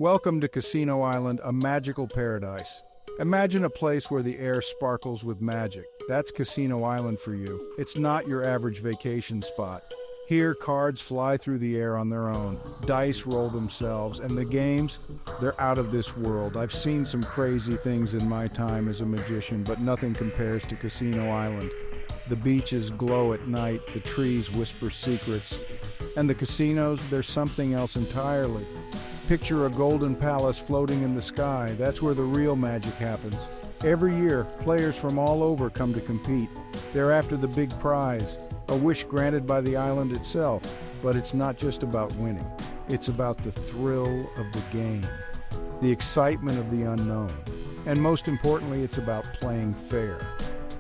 Welcome to Casino Island, a magical paradise. Imagine a place where the air sparkles with magic. That's Casino Island for you. It's not your average vacation spot. Here, cards fly through the air on their own, dice roll themselves, and the games, they're out of this world. I've seen some crazy things in my time as a magician, but nothing compares to Casino Island. The beaches glow at night, the trees whisper secrets, and the casinos, there's something else entirely. Picture a golden palace floating in the sky. That's where the real magic happens. Every year, players from all over come to compete. They're after the big prize, a wish granted by the island itself. But it's not just about winning. It's about the thrill of the game, the excitement of the unknown. And most importantly, it's about playing fair.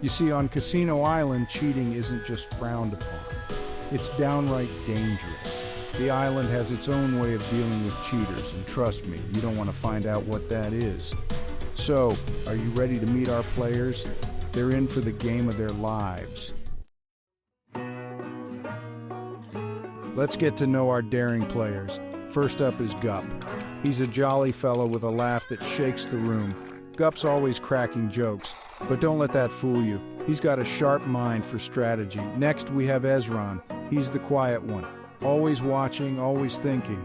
You see, on Casino Island, cheating isn't just frowned upon. It's downright dangerous. The island has its own way of dealing with cheaters, and trust me, you don't want to find out what that is. So, are you ready to meet our players? They're in for the game of their lives. Let's get to know our daring players. First up is Gup. He's a jolly fellow with a laugh that shakes the room. Gup's always cracking jokes, but don't let that fool you. He's got a sharp mind for strategy. Next, we have Ezron. He's the quiet one. Always watching, always thinking.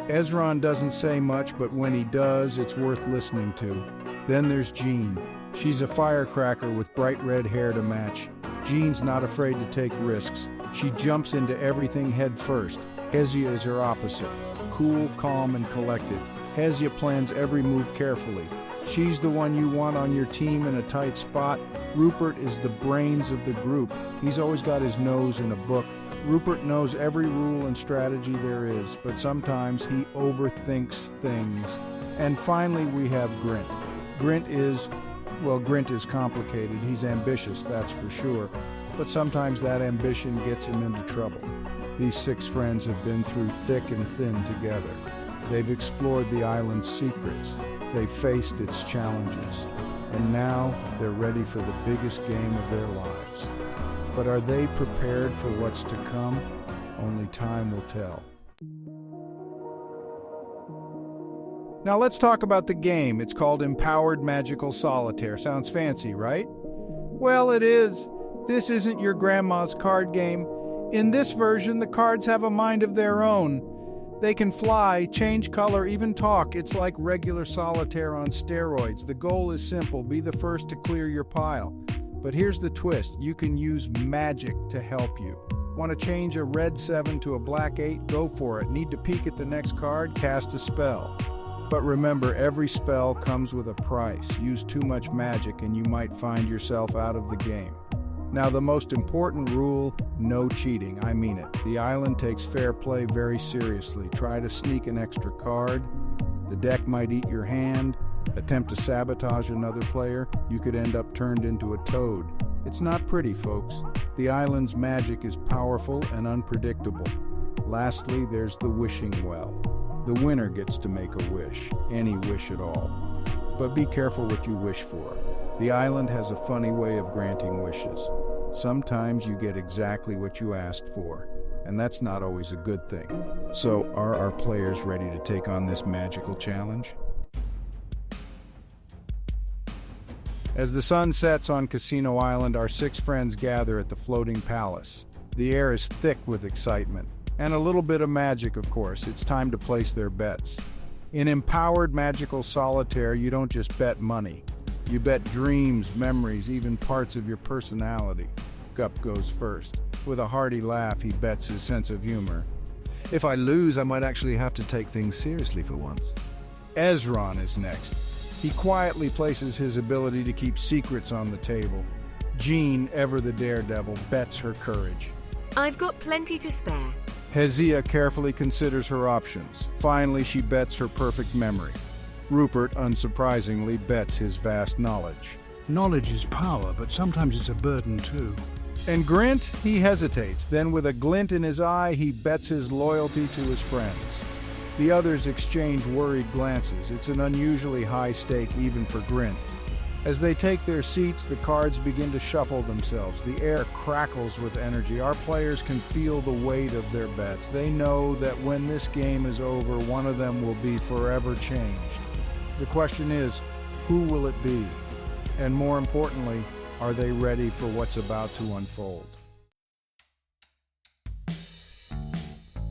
Ezron doesn't say much, but when he does, it's worth listening to. Then there's Jean. She's a firecracker with bright red hair to match. Jean's not afraid to take risks. She jumps into everything head first. Hezia is her opposite. Cool, calm, and collected. Hezia plans every move carefully. She's the one you want on your team in a tight spot. Rupert is the brains of the group. He's always got his nose in a book. Rupert knows every rule and strategy there is, but sometimes he overthinks things. And finally, we have Grint. Grint is complicated. He's ambitious, that's for sure. But sometimes that ambition gets him into trouble. These six friends have been through thick and thin together. They've explored the island's secrets. They've faced its challenges. And now they're ready for the biggest game of their lives. But are they prepared for what's to come? Only time will tell. Now let's talk about the game. It's called Empowered Magical Solitaire. Sounds fancy, right? Well, it is. This isn't your grandma's card game. In this version, the cards have a mind of their own. They can fly, change color, even talk. It's like regular solitaire on steroids. The goal is simple. Be the first to clear your pile. But here's the twist. You can use magic to help you. Want to change a red 7 to a black 8? Go for it. Need to peek at the next card? Cast a spell. But remember, every spell comes with a price. Use too much magic and you might find yourself out of the game. Now, the most important rule, no cheating. I mean it. The island takes fair play very seriously. Try to sneak an extra card. The deck might eat your hand. Attempt to sabotage another player. You could end up turned into a toad. It's not pretty, folks. The island's magic is powerful and unpredictable. Lastly, there's the wishing well. The winner gets to make a wish, any wish at all. But be careful what you wish for. The island has a funny way of granting wishes. Sometimes you get exactly what you asked for, and that's not always a good thing. So, are our players ready to take on this magical challenge? As the sun sets on Casino Island, our six friends gather at the floating palace. The air is thick with excitement, and a little bit of magic, of course. It's time to place their bets. In Empowered Magical Solitaire, you don't just bet money. You bet dreams, memories, even parts of your personality. Gup goes first. With a hearty laugh, he bets his sense of humor. If I lose, I might actually have to take things seriously for once. Ezron is next. He quietly places his ability to keep secrets on the table. Jean, ever the daredevil, bets her courage. I've got plenty to spare. Hezia carefully considers her options. Finally, she bets her perfect memory. Rupert, unsurprisingly, bets his vast knowledge. Knowledge is power, but sometimes it's a burden too. And Grint, he hesitates. Then with a glint in his eye, he bets his loyalty to his friends. The others exchange worried glances. It's an unusually high stake even for Grint. As they take their seats, the cards begin to shuffle themselves. The air crackles with energy. Our players can feel the weight of their bets. They know that when this game is over, one of them will be forever changed. The question is, who will it be? And more importantly, are they ready for what's about to unfold?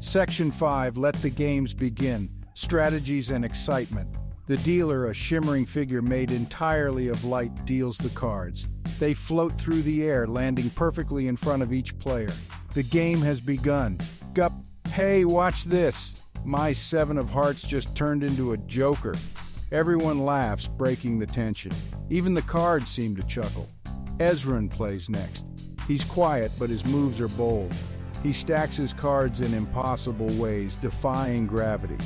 Section 5, let the games begin. Strategies and excitement. The dealer, a shimmering figure made entirely of light, deals the cards. They float through the air, landing perfectly in front of each player. The game has begun. Gup, hey, watch this. My 7 of hearts just turned into a joker. Everyone laughs, breaking the tension. Even the cards seem to chuckle. Ezran plays next. He's quiet, but his moves are bold. He stacks his cards in impossible ways, defying gravity.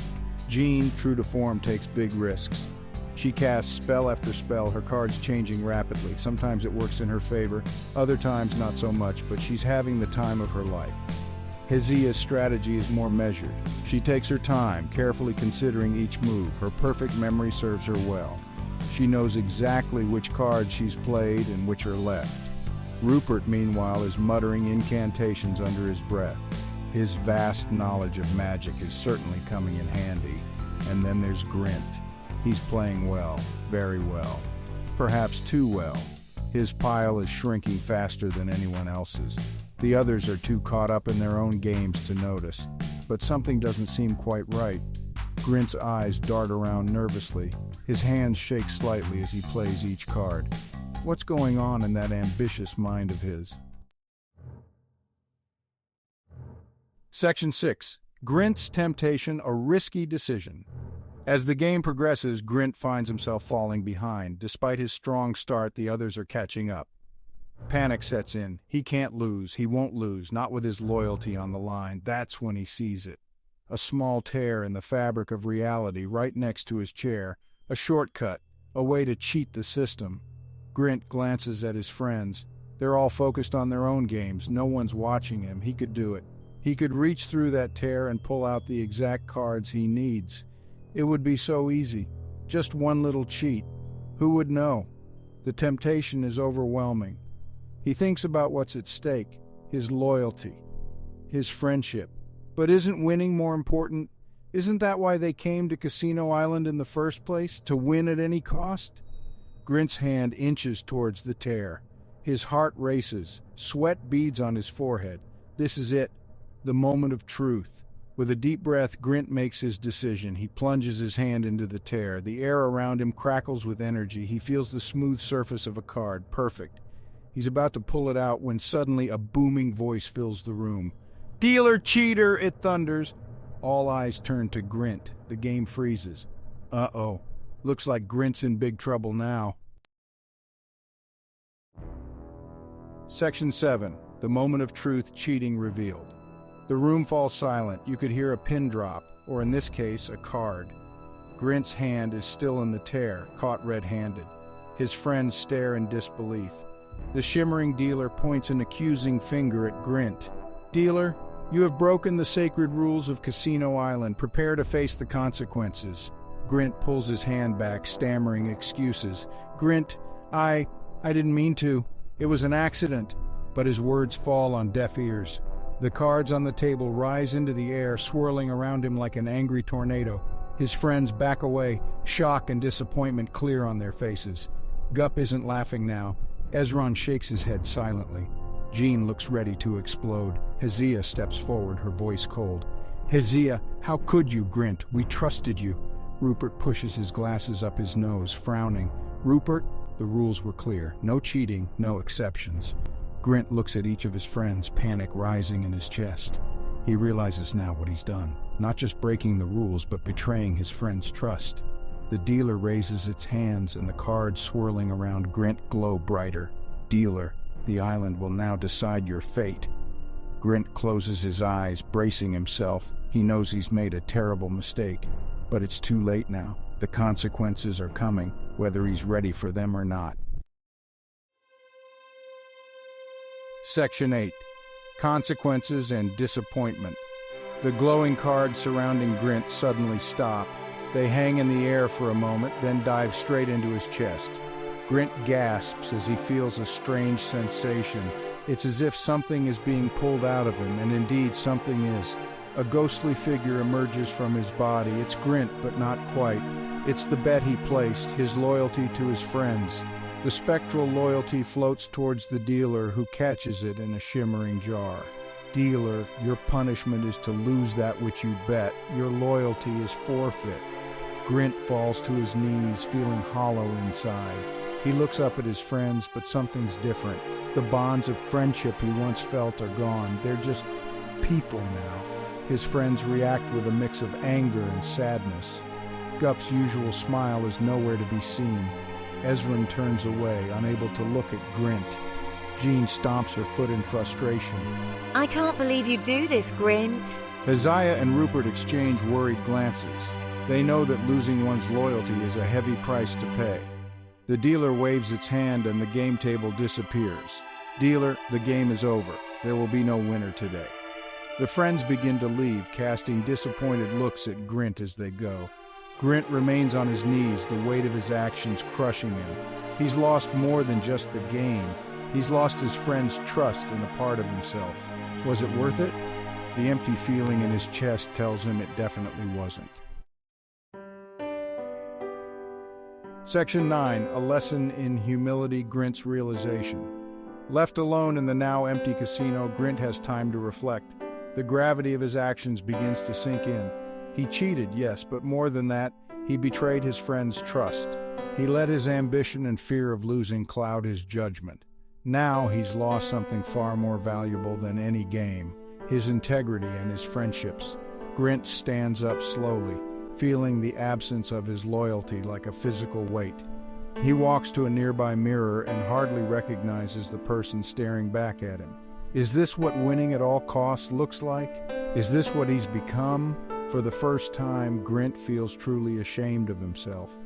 Jean, true to form, takes big risks. She casts spell after spell, her cards changing rapidly. Sometimes it works in her favor, other times not so much, but she's having the time of her life. Hezia's strategy is more measured. She takes her time, carefully considering each move. Her perfect memory serves her well. She knows exactly which cards she's played and which are left. Rupert, meanwhile, is muttering incantations under his breath. His vast knowledge of magic is certainly coming in handy. And then there's Grint. He's playing well, very well. Perhaps too well. His pile is shrinking faster than anyone else's. The others are too caught up in their own games to notice. But something doesn't seem quite right. Grint's eyes dart around nervously. His hands shake slightly as he plays each card. What's going on in that ambitious mind of his? Section 6. Grins Temptation, a risky decision. As the game progresses, Grint finds himself falling behind. Despite his strong start, the others are catching up. Panic sets in. He can't lose. He won't lose, not with his loyalty on the line. That's when he sees it. A small tear in the fabric of reality right next to his chair. A shortcut, a way to cheat the system. Grint glances at his friends. They're all focused on their own games. No one's watching him. He could do it. He could reach through that tear and pull out the exact cards he needs. It would be so easy. Just one little cheat. Who would know? The temptation is overwhelming. He thinks about what's at stake, his loyalty, his friendship. But isn't winning more important? Isn't that why they came to Casino Island in the first place? To win at any cost? Grint's hand inches towards the tear. His heart races. Sweat beads on his forehead. This is it. The moment of truth. With a deep breath, Grint makes his decision. He plunges his hand into the tear. The air around him crackles with energy. He feels the smooth surface of a card. Perfect. He's about to pull it out when suddenly a booming voice fills the room. "Dealer, cheater!" it thunders. All eyes turn to Grint. The game freezes. Uh-oh. Looks like Grint's in big trouble now. Section 7. The moment of truth, cheating revealed. The room falls silent. You could hear a pin drop, or in this case, a card. Grint's hand is still in the tear, caught red-handed. His friends stare in disbelief. The shimmering dealer points an accusing finger at Grint. "Dealer, you have broken the sacred rules of Casino Island. Prepare to face the consequences." Grint pulls his hand back, stammering excuses. "Grint, I didn't mean to. It was an accident." But his words fall on deaf ears. The cards on the table rise into the air, swirling around him like an angry tornado. His friends back away, shock and disappointment clear on their faces. Gup isn't laughing now. Ezran shakes his head silently. Jean looks ready to explode. Hezia steps forward, her voice cold. "Hezia, how could you, Grint? We trusted you." Rupert pushes his glasses up his nose, frowning. "Rupert, the rules were clear. No cheating, no exceptions." Grint looks at each of his friends, panic rising in his chest. He realizes now what he's done. Not just breaking the rules, but betraying his friend's trust. The dealer raises its hands, and the cards swirling around Grint glow brighter. "Dealer, the island will now decide your fate." Grint closes his eyes, bracing himself. He knows he's made a terrible mistake. But it's too late now. The consequences are coming, whether he's ready for them or not. Section 8. Consequences and Disappointment. The glowing cards surrounding Grint suddenly stop. They hang in the air for a moment, then dive straight into his chest. Grint gasps as he feels a strange sensation. It's as if something is being pulled out of him, and indeed something is. A ghostly figure emerges from his body. It's Grint, but not quite. It's the bet he placed, his loyalty to his friends. The spectral loyalty floats towards the dealer, who catches it in a shimmering jar. Dealer, your punishment is to lose that which you bet. Your loyalty is forfeit. Grint falls to his knees, feeling hollow inside. He looks up at his friends, but something's different. The bonds of friendship he once felt are gone. They're just people now. His friends react with a mix of anger and sadness. Gup's usual smile is nowhere to be seen. Ezrin turns away, unable to look at Grint. Jean stomps her foot in frustration. I can't believe you do this, Grint. Isaiah and Rupert exchange worried glances. They know that losing one's loyalty is a heavy price to pay. The dealer waves its hand and the game table disappears. Dealer, the game is over. There will be no winner today. The friends begin to leave, casting disappointed looks at Grint as they go. Grint remains on his knees, the weight of his actions crushing him. He's lost more than just the game. He's lost his friend's trust in a part of himself. Was it worth it? The empty feeling in his chest tells him it definitely wasn't. Section 9, a lesson in humility, Grint's realization. Left alone in the now empty casino, Grint has time to reflect. The gravity of his actions begins to sink in. He cheated, yes, but more than that, he betrayed his friend's trust. He let his ambition and fear of losing cloud his judgment. Now he's lost something far more valuable than any game, his integrity and his friendships. Grint stands up slowly, feeling the absence of his loyalty like a physical weight. He walks to a nearby mirror and hardly recognizes the person staring back at him. Is this what winning at all costs looks like? Is this what he's become? For the first time, Grint feels truly ashamed of himself.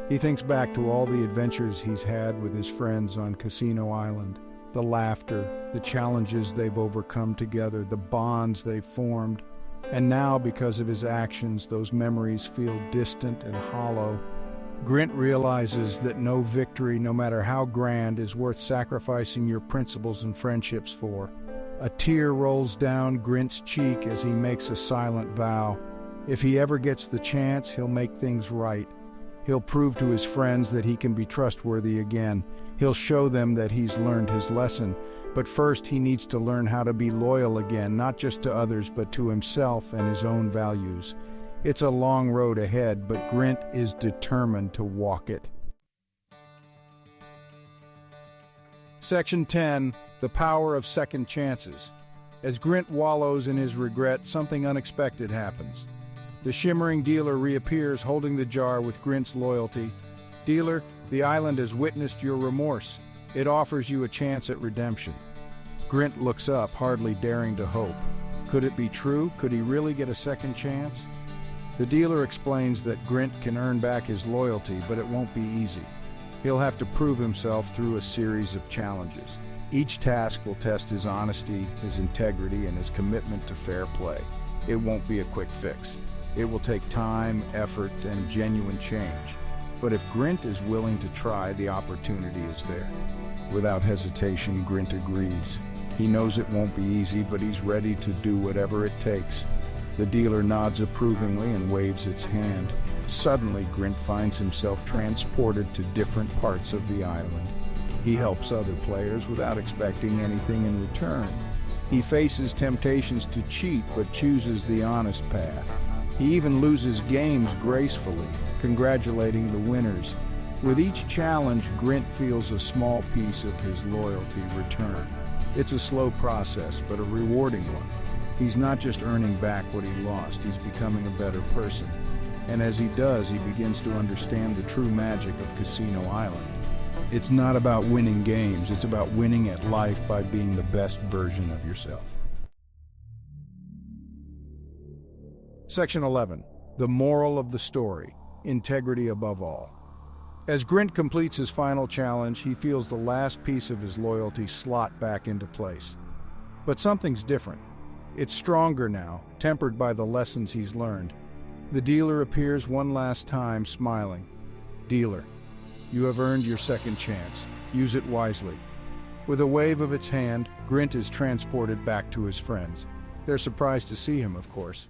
He thinks back to all the adventures he's had with his friends on Casino Island, the laughter, the challenges they've overcome together, the bonds they've formed. And now, because of his actions, those memories feel distant and hollow. Grint realizes that no victory, no matter how grand, is worth sacrificing your principles and friendships for. A tear rolls down Grint's cheek as he makes a silent vow. If he ever gets the chance, he'll make things right. He'll prove to his friends that he can be trustworthy again. He'll show them that he's learned his lesson. But first, he needs to learn how to be loyal again, not just to others, but to himself and his own values. It's a long road ahead, but Grint is determined to walk it. Section 10, the power of second chances. As Grint wallows in his regret, something unexpected happens. The shimmering dealer reappears, holding the jar with Grint's loyalty. Dealer, the island has witnessed your remorse. It offers you a chance at redemption. Grint looks up, hardly daring to hope. Could it be true? Could he really get a second chance? The dealer explains that Grint can earn back his loyalty, but it won't be easy. He'll have to prove himself through a series of challenges. Each task will test his honesty, his integrity, and his commitment to fair play. It won't be a quick fix. It will take time, effort, and genuine change. But if Grint is willing to try, the opportunity is there. Without hesitation, Grint agrees. He knows it won't be easy, but he's ready to do whatever it takes. The dealer nods approvingly and waves its hand. Suddenly, Grint finds himself transported to different parts of the island. He helps other players without expecting anything in return. He faces temptations to cheat, but chooses the honest path. He even loses games gracefully, congratulating the winners. With each challenge, Grint feels a small piece of his loyalty return. It's a slow process, but a rewarding one. He's not just earning back what he lost, he's becoming a better person. And as he does, he begins to understand the true magic of Casino Island. It's not about winning games, it's about winning at life by being the best version of yourself. Section 11. The moral of the story. Integrity above all. As Grint completes his final challenge, he feels the last piece of his loyalty slot back into place. But something's different. It's stronger now, tempered by the lessons he's learned. The dealer appears one last time, smiling. Dealer, You have earned your second chance. Use it wisely. With a wave of its hand, Grint is transported back to his friends. They're surprised to see him, of course.